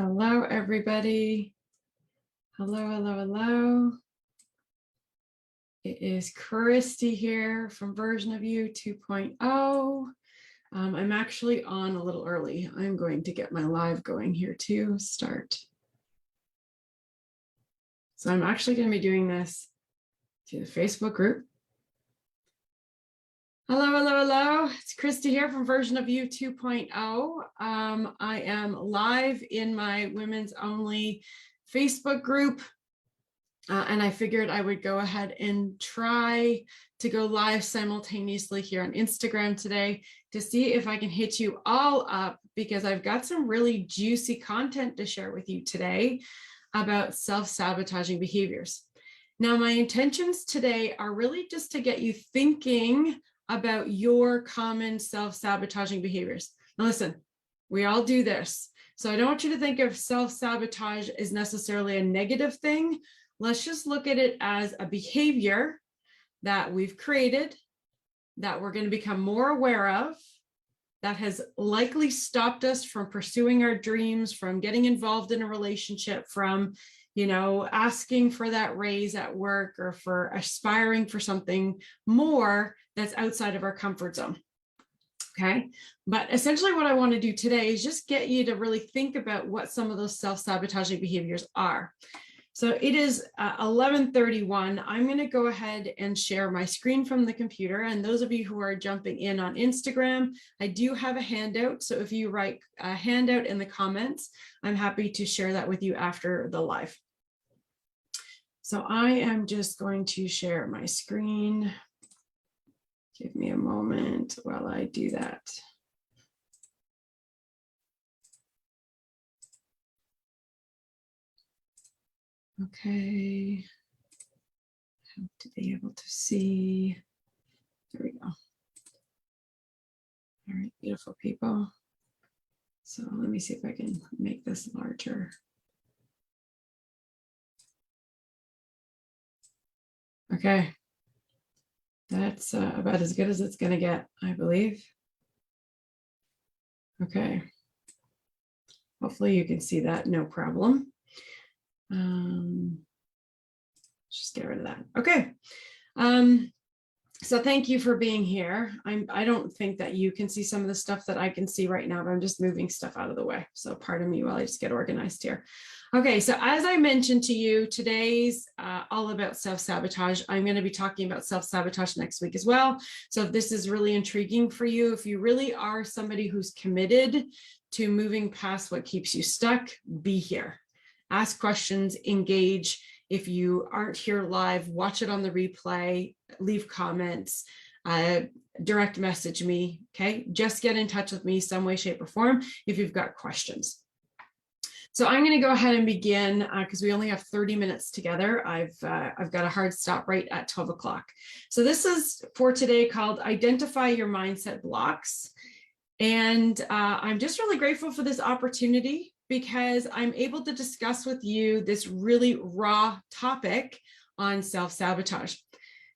Hello, everybody. Hello. It is Christy here from Version of You 2.0. I'm actually on a little early. I'm going to get my live going here to start. So I'm actually going to be doing this to the Facebook group. Hello. It's Christy here from Version of You 2.0. I am live in my women's only Facebook group. And I figured I would go ahead and try to go live simultaneously here on Instagram today to see if I can hit you all up, because I've got some really juicy content to share with you today about self-sabotaging behaviors. Now, my intentions today are really just to get you thinking about your common self-sabotaging behaviors. Now, listen, we all do this. So I don't want you to think of self-sabotage as necessarily a negative thing. Let's just look at it as a behavior that we've created, that we're going to become more aware of, that has likely stopped us from pursuing our dreams, from getting involved in a relationship, from, asking for that raise at work, or for aspiring for something more that's outside of our comfort zone. Okay. But essentially what I want to do today is just get you to really think about what some of those self-sabotaging behaviors are. So it is 11:31. I'm going to go ahead and share my screen from the computer. And those of you who are jumping in on Instagram, I do have a handout. So if you write a handout in the comments, I'm happy to share that with you after the live. So I am just going to share my screen. Give me a moment while I do that. Okay, I hope to be able to see. There we go. All right, beautiful people. So let me see if I can make this larger. Okay, that's about as good as it's going to get, I believe. Okay, hopefully you can see that, no problem. Just get rid of that. Okay. So thank you for being here. I don't think that you can see some of the stuff that I can see right now, but I'm just moving stuff out of the way. So pardon me while I just get organized here. Okay, so as I mentioned to you, today's all about self-sabotage. I'm going to be talking about self-sabotage next week as well. So if this is really intriguing for you, if you really are somebody who's committed to moving past what keeps you stuck, be here. Ask questions, engage. If you aren't here live, watch it on the replay, leave comments, direct message me, okay? Just get in touch with me some way, shape, or form if you've got questions. So I'm going to go ahead and begin because we only have 30 minutes together. I've got a hard stop right at 12 o'clock. So this is for today called Identify Your Mindset Blocks. And I'm just really grateful for this opportunity, because I'm able to discuss with you this really raw topic on self-sabotage.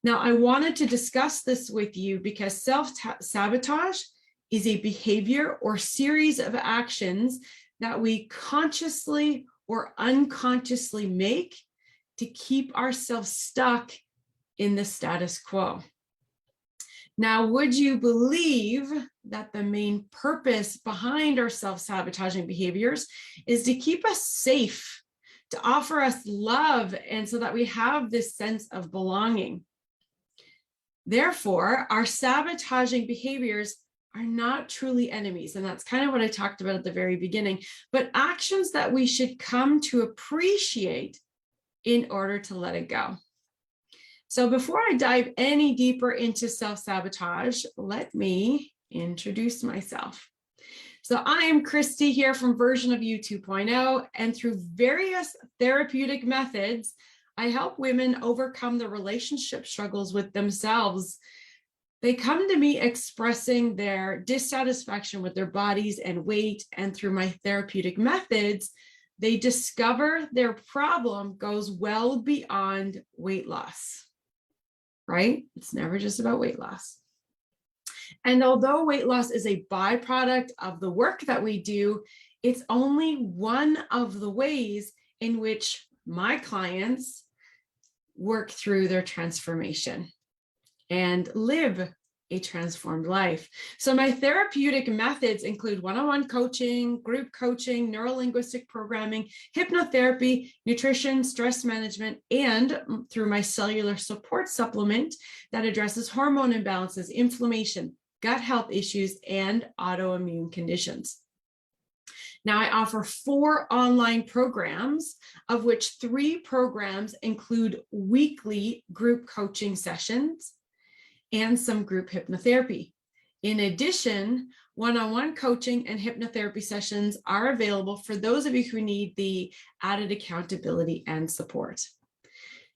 Now, I wanted to discuss this with you because self-sabotage is a behavior or series of actions that we consciously or unconsciously make to keep ourselves stuck in the status quo. Now, would you believe that the main purpose behind our self-sabotaging behaviors is to keep us safe, to offer us love, and so that we have this sense of belonging? Therefore, our sabotaging behaviors are not truly enemies, and that's kind of what I talked about at the very beginning, but actions that we should come to appreciate in order to let it go. So before I dive any deeper into self-sabotage, let me introduce myself. So I am Christy here from Version of You 2.0, and through various therapeutic methods, I help women overcome the relationship struggles with themselves. They come to me expressing their dissatisfaction with their bodies and weight, and through my therapeutic methods, they discover their problem goes well beyond weight loss. Right? It's never just about weight loss. And although weight loss is a byproduct of the work that we do, it's only one of the ways in which my clients work through their transformation and live a transformed life. So my therapeutic methods include one-on-one coaching, group coaching, neuro-linguistic programming, hypnotherapy, nutrition, stress management, and through my cellular support supplement that addresses hormone imbalances, inflammation, gut health issues, and autoimmune conditions. Now, I offer 4 online programs, of which 3 programs include weekly group coaching sessions and some group hypnotherapy. In addition, one-on-one coaching and hypnotherapy sessions are available for those of you who need the added accountability and support.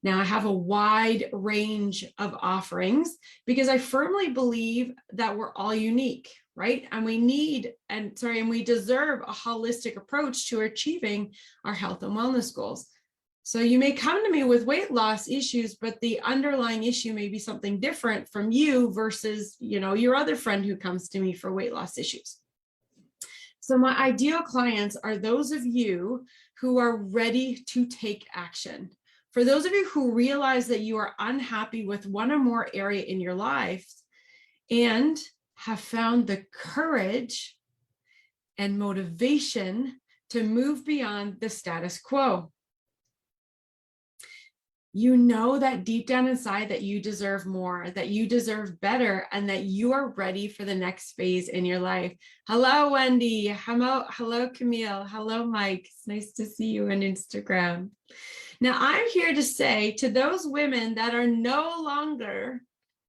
Now, I have a wide range of offerings because I firmly believe that we're all unique, right? And we deserve a holistic approach to achieving our health and wellness goals. So you may come to me with weight loss issues, but the underlying issue may be something different from you versus, your other friend who comes to me for weight loss issues. So my ideal clients are those of you who are ready to take action. For those of you who realize that you are unhappy with one or more area in your life and have found the courage and motivation to move beyond the status quo. You know that deep down inside that you deserve more, that you deserve better, and that you are ready for the next phase in your life. Hello, Wendy. Hello, Camille. Hello, Mike. It's nice to see you on Instagram. Now, I'm here to say to those women that are no longer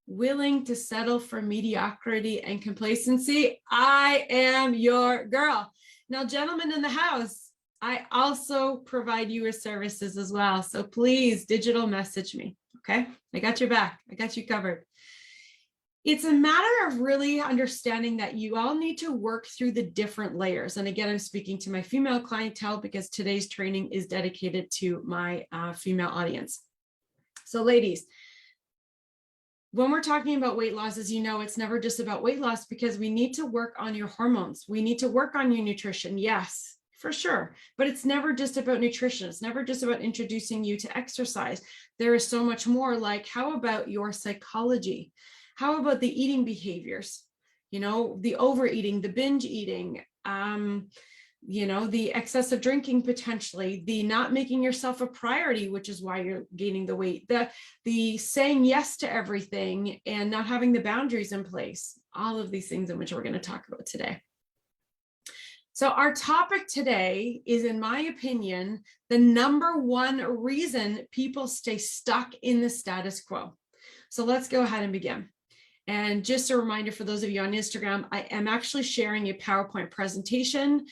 willing to settle for mediocrity and complacency, I am your girl. Now, gentlemen in the house, I also provide you with services as well. So please digital message me, okay? I got your back. I got you covered. It's a matter of really understanding that you all need to work through the different layers. And again, I'm speaking to my female clientele because today's training is dedicated to my female audience. So ladies, when we're talking about weight loss, as you know, it's never just about weight loss because we need to work on your hormones. We need to work on your nutrition, yes. For sure. But it's never just about nutrition. It's never just about introducing you to exercise. There is so much more, like, how about your psychology? How about the eating behaviors? The overeating, the binge eating, the excessive drinking potentially, the not making yourself a priority, which is why you're gaining the weight, the saying yes to everything and not having the boundaries in place. All of these things in which we're going to talk about today. So our topic today is, in my opinion, the number one reason people stay stuck in the status quo. So let's go ahead and begin. And just a reminder for those of you on Instagram, I am actually sharing a PowerPoint presentation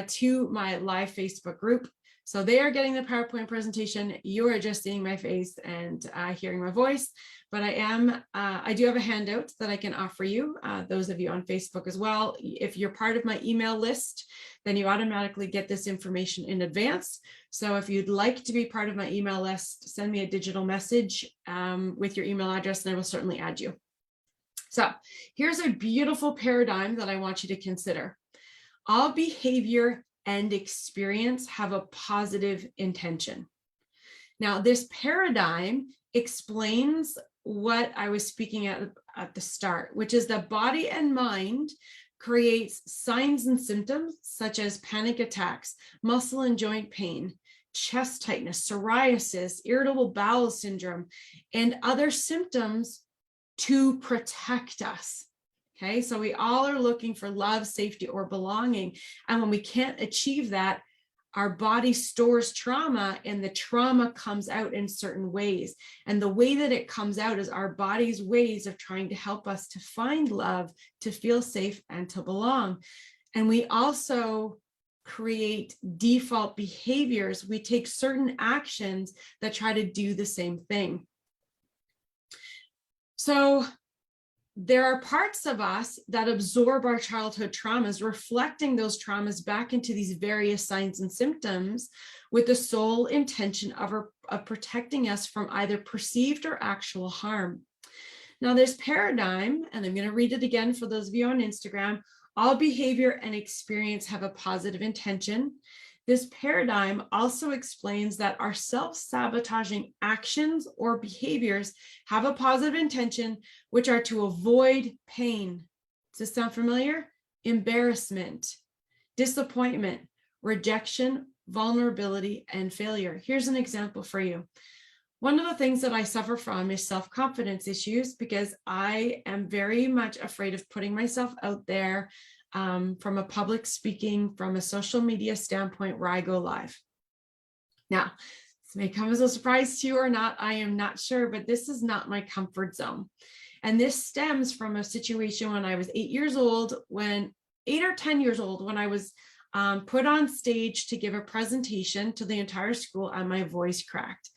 to my live Facebook group. So they are getting the PowerPoint presentation. You are just seeing my face and hearing my voice. But I do have a handout that I can offer you, those of you on Facebook as well. If you're part of my email list, then you automatically get this information in advance. So if you'd like to be part of my email list, send me a digital message with your email address and I will certainly add you. So here's a beautiful paradigm that I want you to consider. All behavior and experience have a positive intention. Now, this paradigm explains what I was speaking at the start, which is that body and mind creates signs and symptoms such as panic attacks, muscle and joint pain, chest tightness, psoriasis, irritable bowel syndrome, and other symptoms to protect us. Okay, so we all are looking for love, safety, or belonging. And when we can't achieve that, our body stores trauma and the trauma comes out in certain ways. And the way that it comes out is our body's ways of trying to help us to find love, to feel safe, and to belong. And we also create default behaviors. We take certain actions that try to do the same thing. So there are parts of us that absorb our childhood traumas, reflecting those traumas back into these various signs and symptoms with the sole intention of protecting us from either perceived or actual harm. Now this paradigm, and I'm going to read it again for those of you on Instagram, all behavior and experience have a positive intention. This paradigm also explains that our self-sabotaging actions or behaviors have a positive intention, which are to avoid pain. Does this sound familiar? Embarrassment, disappointment, rejection, vulnerability, and failure. Here's an example for you. One of the things that I suffer from is self-confidence issues because I am very much afraid of putting myself out there from a public speaking, from a social media standpoint where I go live. Now, this may come as a surprise to you or not, I am not sure, but this is not my comfort zone. And this stems from a situation when I was 8 years old, 8 or 10 years old, when I was put on stage to give a presentation to the entire school and my voice cracked.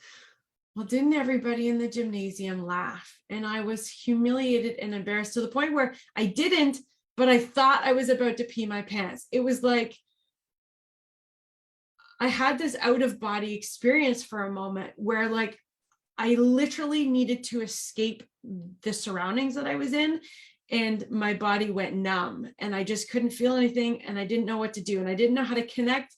Well, didn't everybody in the gymnasium laugh? And I was humiliated and embarrassed to the point where I didn't, but I thought I was about to pee my pants. It was like I had this out of body experience for a moment where like I literally needed to escape the surroundings that I was in, and my body went numb and I just couldn't feel anything and I didn't know what to do. And I didn't know how to connect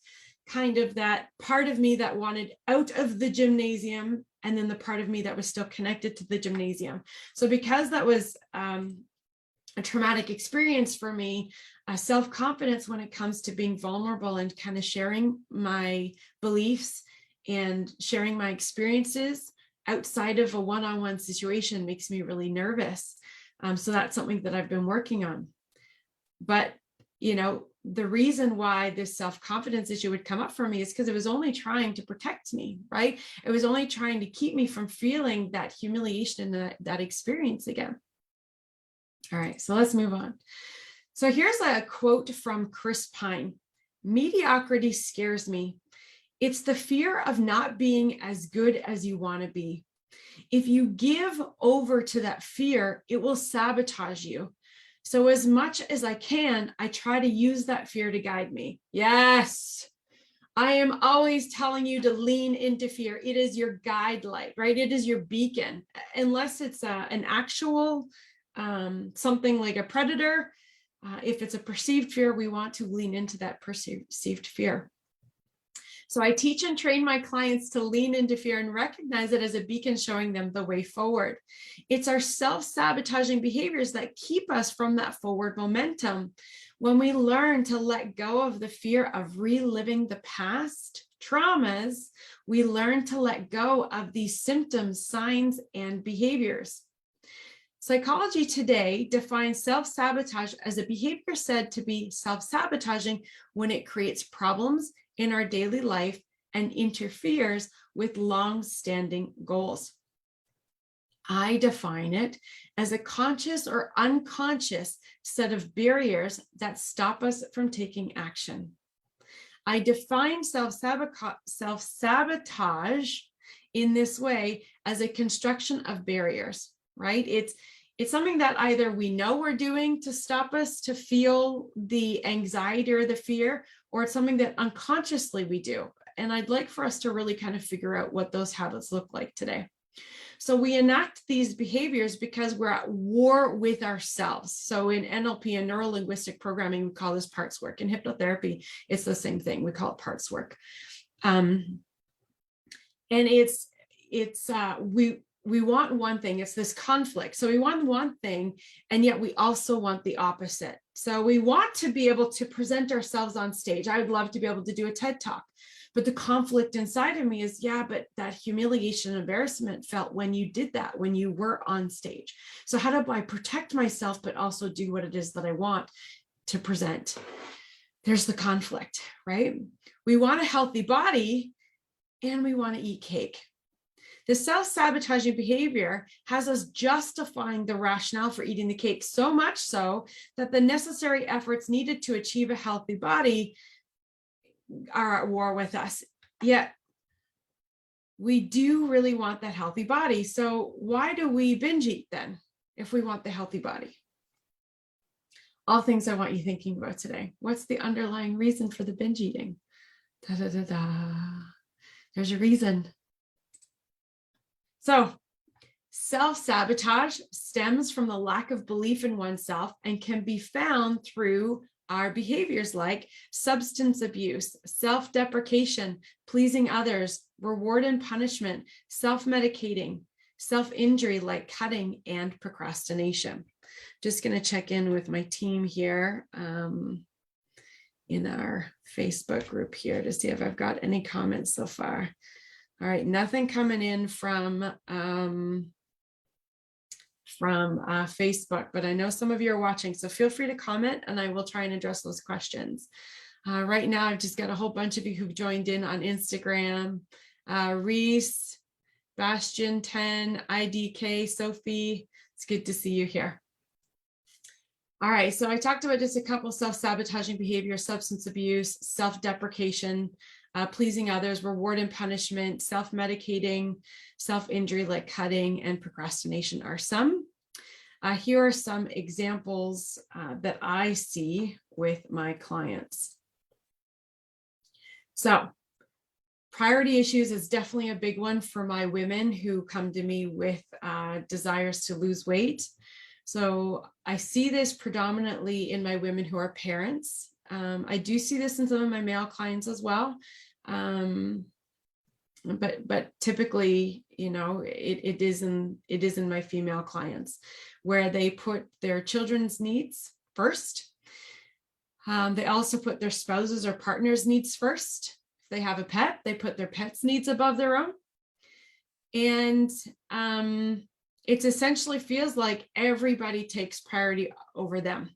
kind of that part of me that wanted out of the gymnasium and then the part of me that was still connected to the gymnasium. So because that was a traumatic experience for me, self-confidence when it comes to being vulnerable and kind of sharing my beliefs and sharing my experiences outside of a one-on-one situation makes me really nervous. So that's something that I've been working on. But, you know, the reason why this self-confidence issue would come up for me is because it was only trying to protect me, right? It was only trying to keep me from feeling that humiliation and that experience again. All right, so let's move on. So here's a quote from Chris Pine. Mediocrity scares me. It's the fear of not being as good as you want to be. If you give over to that fear, it will sabotage you. So as much as I can, I try to use that fear to guide me. Yes, I am always telling you to lean into fear. It is your guide light, right? It is your beacon. Unless it's an actual something like a predator, if it's a perceived fear, we want to lean into that perceived fear. So I teach and train my clients to lean into fear and recognize it as a beacon showing them the way forward. It's our self-sabotaging behaviors that keep us from that forward momentum. When we learn to let go of the fear of reliving the past traumas, we learn to let go of these symptoms, signs, and behaviors. Psychology today defines self-sabotage as a behavior said to be self-sabotaging when it creates problems in our daily life and interferes with long-standing goals. I define it as a conscious or unconscious set of barriers that stop us from taking action. I define self-sabotage in this way as a construction of barriers, right? It's something that either we know we're doing to stop us to feel the anxiety or the fear, or it's something that unconsciously we do. And I'd like for us to really kind of figure out what those habits look like today. So we enact these behaviors because we're at war with ourselves. So in NLP and neuro-linguistic programming, we call this parts work. In hypnotherapy, it's the same thing. We call it parts work. And we want one thing, it's this conflict. So we want one thing, and yet we also want the opposite. So we want to be able to present ourselves on stage. I would love to be able to do a TED Talk, but the conflict inside of me is, yeah, but that humiliation and embarrassment felt when you did that, when you were on stage. So how do I protect myself, but also do what it is that I want to present? There's the conflict, right? We want a healthy body and we want to eat cake. The self-sabotaging behavior has us justifying the rationale for eating the cake, so much so that the necessary efforts needed to achieve a healthy body are at war with us. Yet we do really want that healthy body. So why do we binge eat then, if we want the healthy body? All things I want you thinking about today. What's the underlying reason for the binge eating? There's a reason. So Self-sabotage stems from the lack of belief in oneself and can be found through our behaviors like substance abuse, self-deprecation, pleasing others, reward and punishment, self-medicating, self-injury like cutting, and procrastination. Just going to check in with my team here in our Facebook group here to see if I've got any comments so far. All right, nothing coming in from Facebook, but I know some of you are watching, so feel free to comment and I will try and address those questions. Right now, I've just got a whole bunch of you who've joined in on Instagram. Reese, Bastion 10, IDK, Sophie, it's good to see you here. All right, so I talked about just a couple self-sabotaging behavior, substance abuse, self-deprecation, pleasing others, reward and punishment, self-medicating, self-injury like cutting, and procrastination are some. Here are some examples that I see with my clients. So priority issues is definitely a big one for my women who come to me with desires to lose weight. So I see this predominantly in my women who are parents. I do see this in some of my male clients as well. But typically, you know, it is in my female clients where they put their children's needs first. They also put their spouses or partners' needs first. If they have a pet, they put their pet's needs above their own. And it essentially feels like everybody takes priority over them.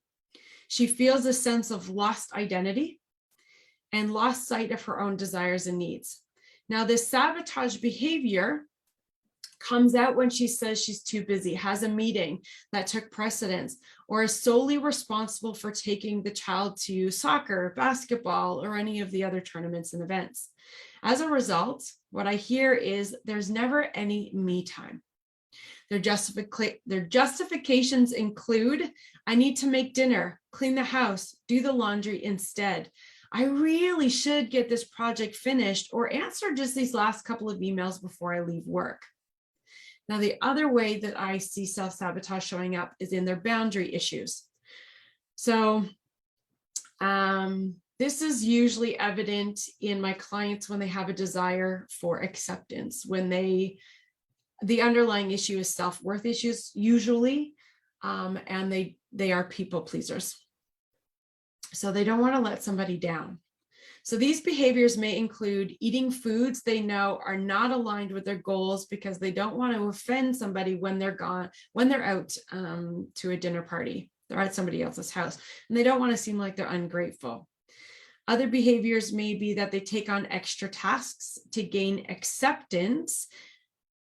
She feels a sense of lost identity and lost sight of her own desires and needs. Now, this sabotage behavior comes out when she says she's too busy, has a meeting that took precedence, or is solely responsible for taking the child to soccer, basketball, or any of the other tournaments and events. As a result, what I hear is there's never any me time. Their justifications include, I need to make dinner, clean the house, do the laundry instead. I really should get this project finished or answer just these last couple of emails before I leave work. Now, the other way that I see self-sabotage showing up is in their boundary issues. So this is usually evident in my clients when they have a desire for acceptance, when the underlying issue is self-worth issues usually, and they are people pleasers. So they don't want to let somebody down. So these behaviors may include eating foods they know are not aligned with their goals because they don't want to offend somebody when they're out to a dinner party. They're at somebody else's house and they don't want to seem like they're ungrateful. Other behaviors may be that they take on extra tasks to gain acceptance,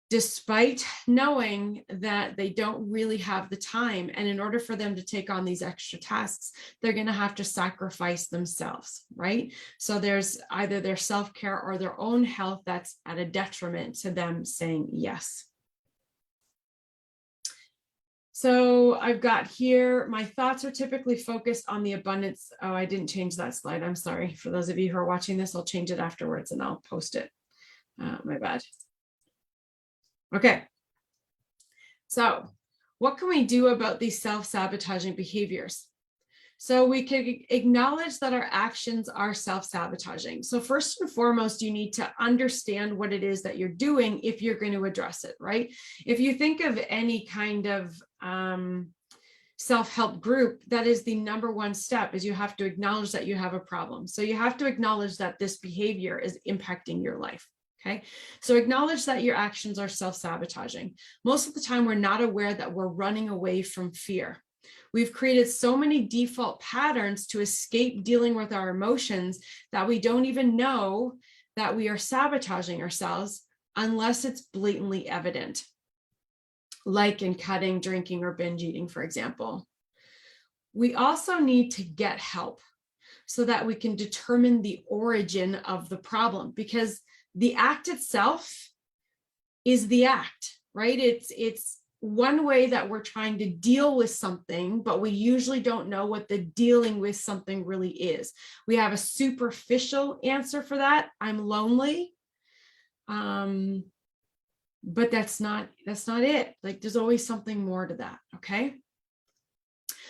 despite knowing that they don't really have the time. And in order for them to take on these extra tasks, they're going to have to sacrifice themselves, right? So there's either their self-care or their own health that's at a detriment to them saying yes. So I've got here, my thoughts are typically focused on the abundance. Oh, I didn't change that slide. I'm sorry. For those of you who are watching this, I'll change it afterwards and I'll post it. My bad. Okay, so what can we do about these self-sabotaging behaviors? So we can acknowledge that our actions are self-sabotaging. So first and foremost, you need to understand what it is that you're doing if you're going to address it, right? If you think of any kind of self-help group, that is the number one step, is you have to acknowledge that you have a problem. So you have to acknowledge that this behavior is impacting your life. Okay, so acknowledge that your actions are self-sabotaging. Most of the time, we're not aware that we're running away from fear. We've created so many default patterns to escape dealing with our emotions that we don't even know that we are sabotaging ourselves unless it's blatantly evident, like in cutting, drinking, or binge eating, for example. We also need to get help so that we can determine the origin of the problem, because the act itself is the act, right? It's one way that we're trying to deal with something, but we usually don't know what the dealing with something really is. We have a superficial answer for that. I'm lonely. But that's not it. Like, there's always something more to that. Okay.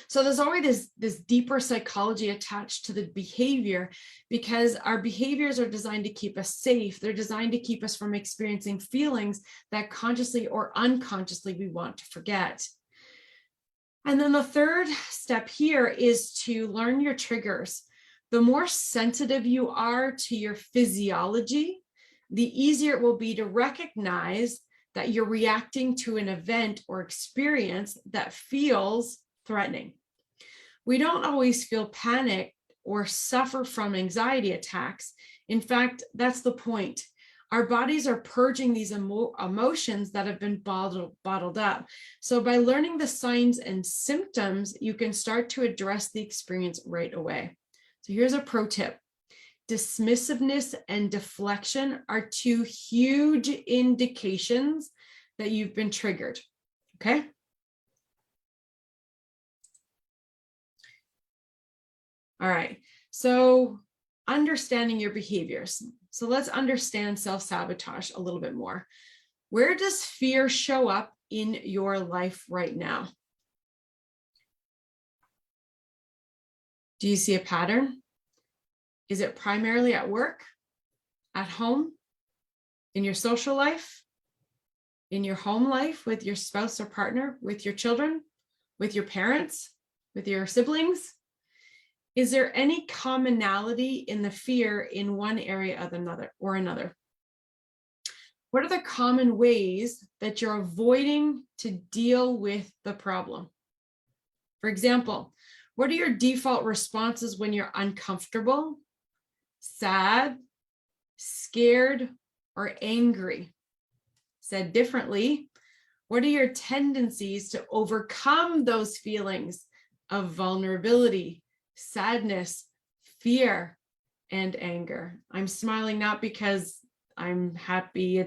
So there's always this deeper psychology attached to the behavior, because our behaviors are designed to keep us safe. They're designed to keep us from experiencing feelings that consciously or unconsciously we want to forget. And then the third step here is to learn your triggers. The more sensitive you are to your physiology, the easier it will be to recognize that you're reacting to an event or experience that feels threatening. We don't always feel panicked or suffer from anxiety attacks. In fact, that's the point. Our bodies are purging these emotions that have been bottled up. So by learning the signs and symptoms, you can start to address the experience right away. So here's a pro tip. Dismissiveness and deflection are two huge indications that you've been triggered. Okay. All right. So understanding your behaviors. So let's understand self-sabotage a little bit more. Where does fear show up in your life right now? Do you see a pattern? Is it primarily at work, at home, in your social life, in your home life with your spouse or partner, with your children, with your parents, with your siblings? Is there any commonality in the fear in one area or another? What are the common ways that you're avoiding to deal with the problem? For example, what are your default responses when you're uncomfortable, sad, scared, or angry? Said differently, what are your tendencies to overcome those feelings of vulnerability, sadness, fear, and anger? I'm smiling not because I'm happy.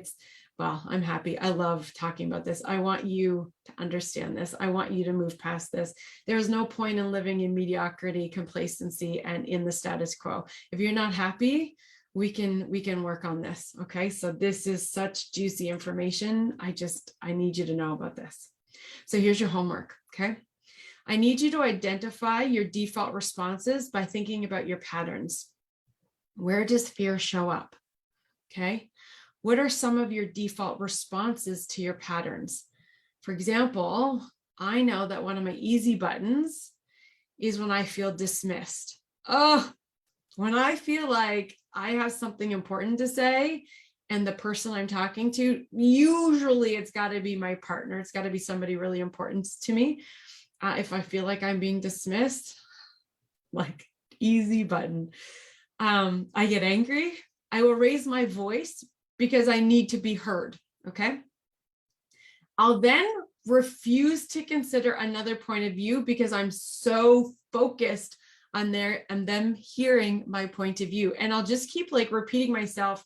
I'm happy. I love talking about this. I want you to understand this. I want you to move past this. There's no point in living in mediocrity, complacency, and in the status quo. If you're not happy, we can work on this. Okay. So this is such juicy information. I need you to know about this. So here's your homework. Okay. I need you to identify your default responses by thinking about your patterns. Where does fear show up? Okay. What are some of your default responses to your patterns? For example, I know that one of my easy buttons is when I feel dismissed. Oh, when I feel like I have something important to say and the person I'm talking to, usually it's got to be my partner. It's got to be somebody really important to me. If I feel like I'm being dismissed, like easy button. I get angry. I will raise my voice because I need to be heard. Okay. I'll then refuse to consider another point of view because I'm so focused on them hearing my point of view. And I'll just keep like repeating myself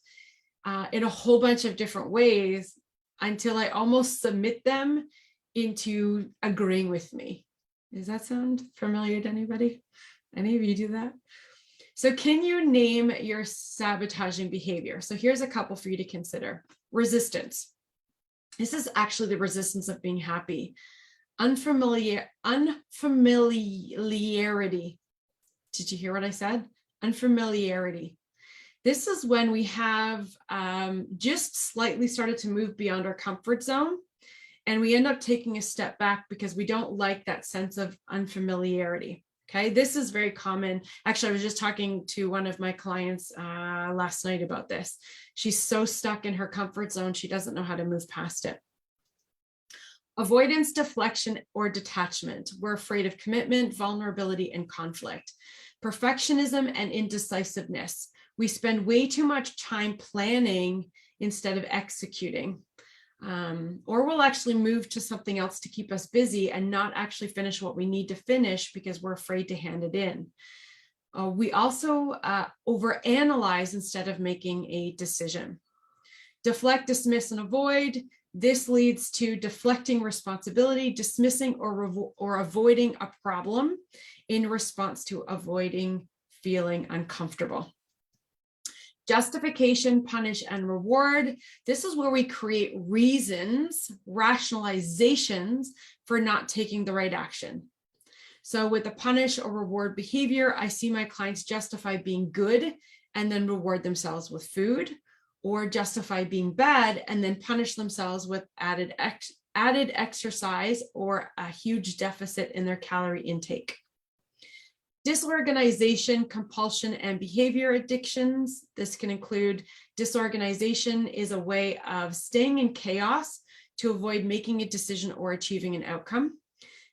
in a whole bunch of different ways until I almost submit them into agreeing with me. Does that sound familiar to anybody? Any of you do that? So can you name your sabotaging behavior? So here's a couple for you to consider. Resistance. This is actually the resistance of being happy. Unfamiliarity. Did you hear what I said? Unfamiliarity. This is when we have just slightly started to move beyond our comfort zone, and we end up taking a step back because we don't like that sense of unfamiliarity. Okay, this is very common. Actually, I was just talking to one of my clients last night about this. She's so stuck in her comfort zone, she doesn't know how to move past it. Avoidance, deflection, or detachment. We're afraid of commitment, vulnerability, and conflict. Perfectionism and indecisiveness. We spend way too much time planning instead of executing. Or we'll actually move to something else to keep us busy and not actually finish what we need to finish because we're afraid to hand it in. We also overanalyze instead of making a decision. Deflect, dismiss, and avoid. This leads to deflecting responsibility, dismissing or avoiding a problem in response to avoiding feeling uncomfortable. Justification, punish, and reward. This is where we create reasons, rationalizations for not taking the right action. So with the punish or reward behavior, I see my clients justify being good and then reward themselves with food, or justify being bad and then punish themselves with added exercise or a huge deficit in their calorie intake. Disorganization, compulsion, and behavior addictions. This can include disorganization is a way of staying in chaos to avoid making a decision or achieving an outcome.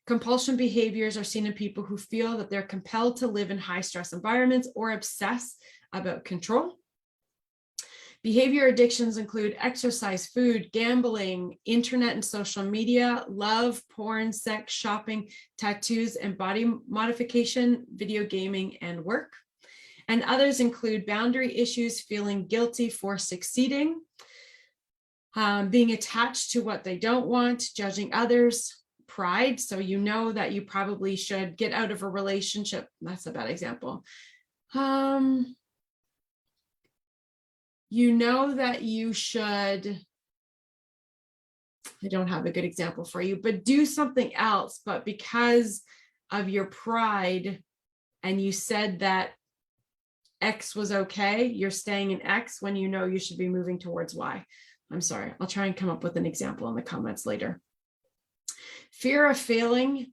Compulsion behaviors are seen in people who feel that they're compelled to live in high stress environments or obsess about control. Behavior addictions include exercise, food, gambling, internet and social media, love, porn, sex, shopping, tattoos, and body modification, video gaming, and work. And others include boundary issues, feeling guilty for succeeding, being attached to what they don't want, judging others, pride. So you know that you probably should get out of a relationship. That's a bad example. You know that you should, I don't have a good example for you, but do something else. But because of your pride and you said that X was okay, you're staying in X when you know you should be moving towards Y. I'm sorry, I'll try and come up with an example in the comments later. Fear of failing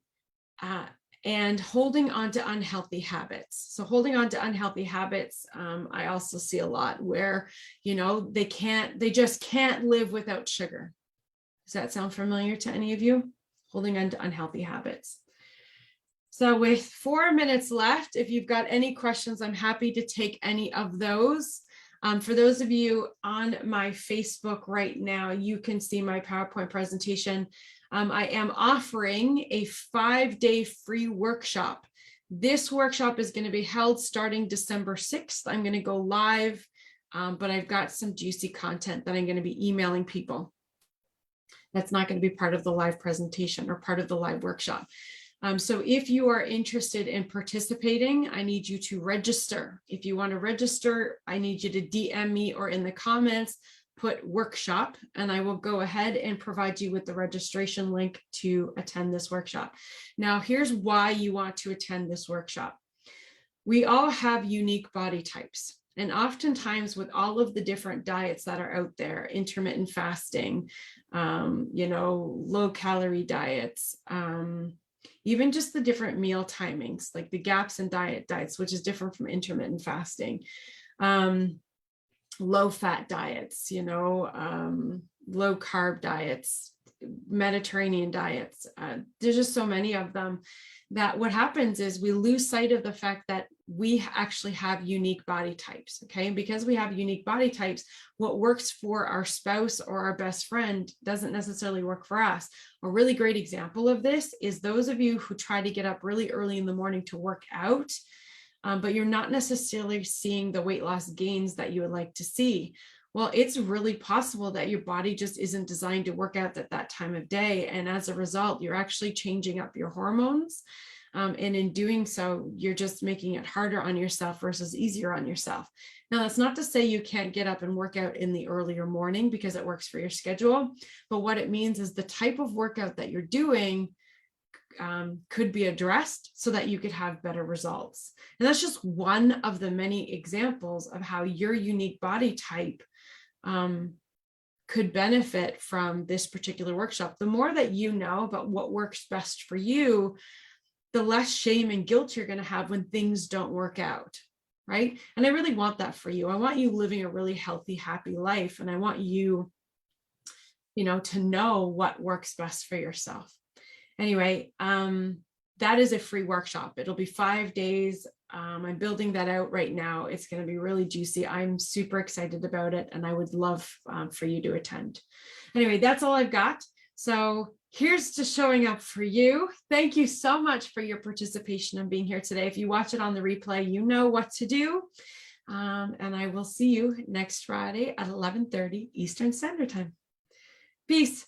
and holding on to unhealthy habits. So holding on to unhealthy habits, I also see a lot where, you know, they just can't live without sugar. Does that sound familiar to any of you? Holding on to unhealthy habits. So with 4 minutes left, if you've got any questions, I'm happy to take any of those. For those of you on my Facebook right now, you can see my PowerPoint presentation. I am offering a 5-day free workshop. This workshop is going to be held starting December 6th. I'm going to go live, but I've got some juicy content that I'm going to be emailing people. That's not going to be part of the live presentation or part of the live workshop. So if you are interested in participating, I need you to register. If you want to register, I need you to DM me or in the comments, put workshop, and I will go ahead and provide you with the registration link to attend this workshop. Now, here's why you want to attend this workshop. We all have unique body types. And oftentimes with all of the different diets that are out there, intermittent fasting, you know, low calorie diets, even just the different meal timings, like the gaps in diets, which is different from intermittent fasting, low fat diets, you know, low carb diets, Mediterranean diets. There's just so many of them that what happens is we lose sight of the fact that we actually have unique body types. Okay. And because we have unique body types, what works for our spouse or our best friend doesn't necessarily work for us. A really great example of this is those of you who try to get up really early in the morning to work out, but you're not necessarily seeing the weight loss gains that you would like to see. Well, it's really possible that your body just isn't designed to work out at that time of day. And as a result, you're actually changing up your hormones. And in doing so, you're just making it harder on yourself versus easier on yourself. Now, that's not to say you can't get up and work out in the earlier morning because it works for your schedule. But what it means is the type of workout that you're doing could be addressed so that you could have better results. And that's just one of the many examples of how your unique body type could benefit from this particular workshop. The more that you know about what works best for you, the less shame and guilt you're going to have when things don't work out, right? And I really want that for you. I want you living a really healthy, happy life. And I want you, you know, to know what works best for yourself. Anyway, that is a free workshop. It'll be 5 days. I'm building that out right now. It's going to be really juicy. I'm super excited about it, and I would love for you to attend. Anyway, that's all I've got. So here's to showing up for you. Thank you so much for your participation and being here today. If you watch it on the replay, you know what to do. And I will see you next Friday at 11:30 Eastern Standard Time. Peace.